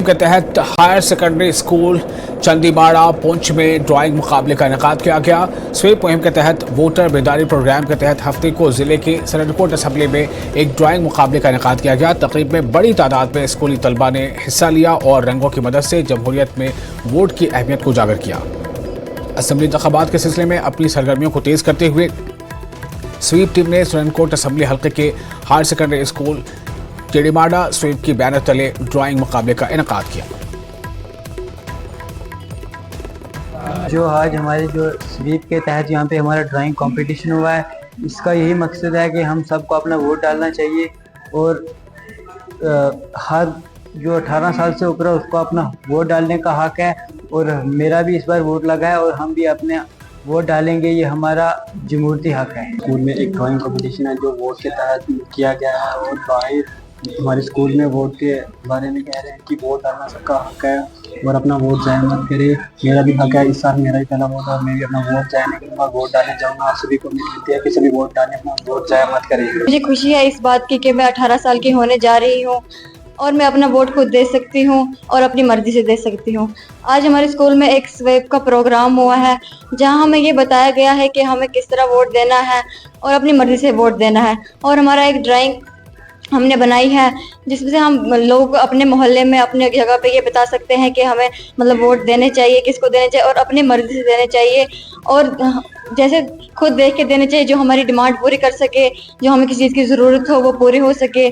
के तहत higher secondary school चंदीबाड़ा Poonch में ड्राइंग मुकाबले का इनेकाद किया गया। स्वीप मुहिम के तहत वोटर बेदारी प्रोग्राम के तहत हफ्ते को जिले की सरनकोट असम्बली में एक ड्राइंग मुकाबले का इनेकाद किया गया। तकरीब में बड़ी तादाद में स्कूली तलबा ने हिस्सा लिया और रंगों की मदद से जमहूरियत में वोट की अहमियत को उजागर किया। असम्बली इंतखाबात के सिलसिले में अपनी सरगर्मियों को तेज करते हुए स्वीप टीम ने सरनकोट असम्बली हल्के के हायर सेकेंडरी स्कूल चंदीबाड़ा स्वीप की बैनर तले ड्राइंग मुकाबले का इनेकाद किया। जो आज हमारे जो स्वीप के तहत यहाँ पे हमारा ड्राइंग कंपटीशन हुआ है, इसका यही मकसद है कि हम सबको अपना वोट डालना चाहिए और हर जो 18 साल से ऊपर है उसको अपना वोट डालने का हक है। और मेरा भी इस बार वोट लगा है और हम भी अपने वोट डालेंगे, ये हमारा जमहूरियती हक है। स्कूल में एक ड्राइंग कंपटीशन है जो वोट के तहत किया गया है और बाहर हमारे स्कूल में वोट के बारे में कह रहे हैं कि वोट डालना सबका हक है और अपना वोट जाया मत करे। मेरा भी हक है, इस साल मेरा ही पहला वोट है और मैं भी अपना वोट जाया नहीं करूँगा, वोट डालने जाऊँगा। आप सभी को मिलती है कि सभी वोट डालें, अपना वोट जाया मत करें। मुझे खुशी है इस बात की कि मैं 18 साल की होने जा रही हूँ और मैं अपना वोट खुद दे सकती हूँ और अपनी मर्जी से दे सकती हूँ। आज हमारे स्कूल में एक स्वीप का प्रोग्राम हुआ है जहाँ हमें ये बताया गया है कि हमें किस तरह वोट देना है और अपनी मर्जी से वोट देना है। और हमारा एक ड्राइंग हमने बनाई है जिसमें से हम लोग अपने मोहल्ले में अपने जगह पे ये बता सकते हैं कि हमें मतलब वोट देने चाहिए, किसको देने चाहिए और अपनी मर्जी से देने चाहिए और जैसे खुद देख के देने चाहिए जो हमारी डिमांड पूरी कर सके, जो हमें किसी चीज़ की ज़रूरत हो वो पूरी हो सके।